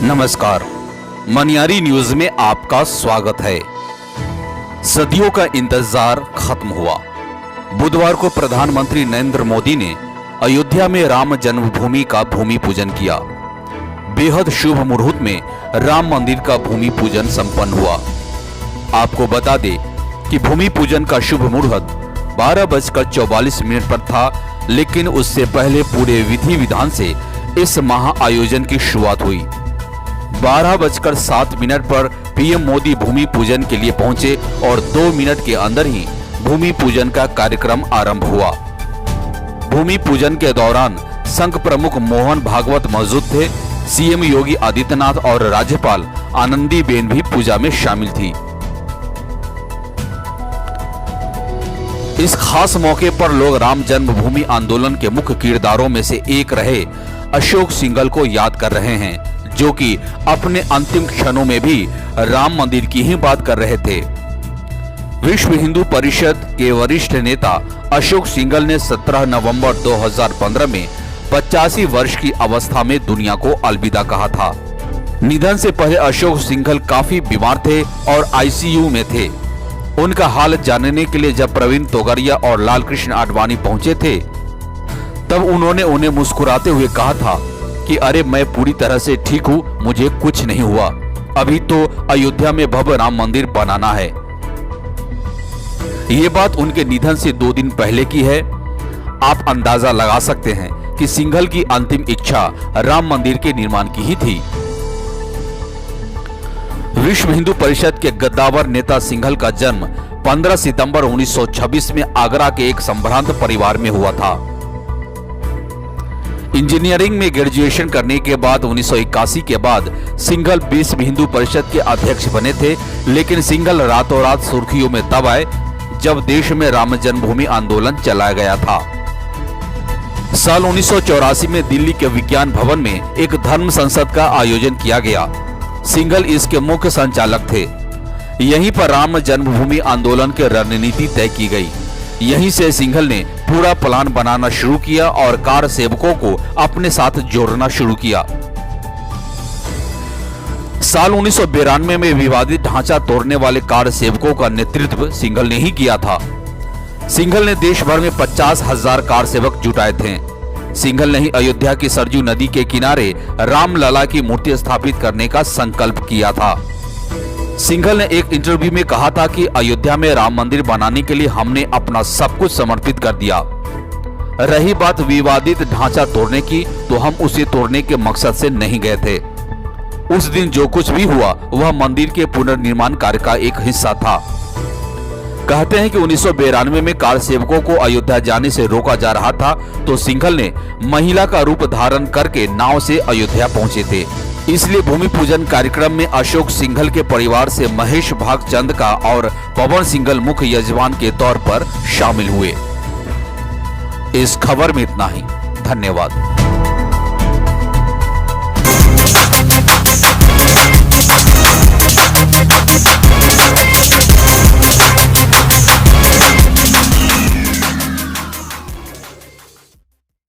नमस्कार, मनियारी न्यूज में आपका स्वागत है। सदियों का इंतजार खत्म हुआ। बुधवार को प्रधानमंत्री नरेंद्र मोदी ने अयोध्या में राम जन्मभूमि का भूमि पूजन किया। बेहद शुभ मुहूर्त में राम मंदिर का भूमि पूजन संपन्न हुआ। आपको बता दें कि भूमि पूजन का शुभ मुहूर्त 12:44 पर था, लेकिन उससे पहले पूरे विधि विधान से इस महाआयोजन की शुरुआत हुई। 12:07 पर पीएम मोदी भूमि पूजन के लिए पहुंचे और 2 मिनट के अंदर ही भूमि पूजन का कार्यक्रम आरंभ हुआ। भूमि पूजन के दौरान संघ प्रमुख मोहन भागवत मौजूद थे। सीएम योगी आदित्यनाथ और राज्यपाल आनंदीबेन भी पूजा में शामिल थी। इस खास मौके पर लोग राम जन्मभूमि आंदोलन के मुख्य किरदारों में से एक रहे अशोक सिंघल को याद कर रहे हैं, जो कि अपने अंतिम क्षणों में भी राम मंदिर की ही बात कर रहे थे। विश्व हिंदू परिषद के वरिष्ठ नेता अशोक सिंघल ने 17 नवंबर 2015 में 85 वर्ष की अवस्था में दुनिया को अलविदा कहा था। निधन से पहले अशोक सिंघल काफी बीमार थे और आईसीयू में थे। उनका हाल जानने के लिए जब प्रवीण तोगड़िया और लालकृष्ण आडवाणी पहुंचे थे, तब उन्होंने उन्हें मुस्कुराते हुए कहा था कि अरे मैं पूरी तरह से ठीक हूँ, मुझे कुछ नहीं हुआ। अभी तो अयोध्या में भव्य राम मंदिर बनाना है। ये बात उनके निधन से 2 दिन पहले की है। आप अंदाजा लगा सकते हैं कि सिंघल की अंतिम इच्छा राम मंदिर के निर्माण की ही थी। विश्व हिंदू परिषद के गद्दावर नेता सिंघल का जन्म 15 सितंबर 1926 में आगरा के एक संभ्रांत परिवार में हुआ था। इंजीनियरिंग में ग्रेजुएशन करने के बाद 1981 के बाद सिंघल विश्व हिंदू परिषद के अध्यक्ष बने थे, लेकिन सिंघल रातों रात सुर्खियों में तब आए जब देश में राम जन्मभूमि आंदोलन चलाया गया था। साल 1984 में दिल्ली के विज्ञान भवन में एक धर्म संसद का आयोजन किया गया। सिंघल इसके मुख्य संचालक थे। यहीं पर राम जन्मभूमि आंदोलन की रणनीति तय की गई। यहीं से सिंघल ने पूरा प्लान बनाना शुरू किया और कार सेवकों को अपने साथ जोड़ना शुरू किया। साल 1992 में विवादित ढांचा तोड़ने वाले कार सेवकों का नेतृत्व सिंघल ने ही किया था। सिंघल ने देश भर में 50,000 कार सेवक जुटाए थे। सिंघल ने ही अयोध्या की सरजू नदी के किनारे रामलला की मूर्ति स्थापित करने का संकल्प किया था। सिंघल ने एक इंटरव्यू में कहा था कि अयोध्या में राम मंदिर बनाने के लिए हमने अपना सब कुछ समर्पित कर दिया। रही बात विवादित ढांचा तोड़ने की, तो हम उसे तोड़ने के मकसद से नहीं गए थे। उस दिन जो कुछ भी हुआ वह मंदिर के पुनर्निर्माण कार्य का एक हिस्सा था। कहते हैं कि 1992 में कार सेवकों को अयोध्या जाने से रोका जा रहा था, तो सिंघल ने महिला का रूप धारण करके नाव से अयोध्या पहुंचे थे। इसलिए भूमि पूजन कार्यक्रम में अशोक सिंघल के परिवार से महेश भागचंद का और पवन सिंघल मुख्य यजमान के तौर पर शामिल हुए। इस खबर में इतना ही। धन्यवाद।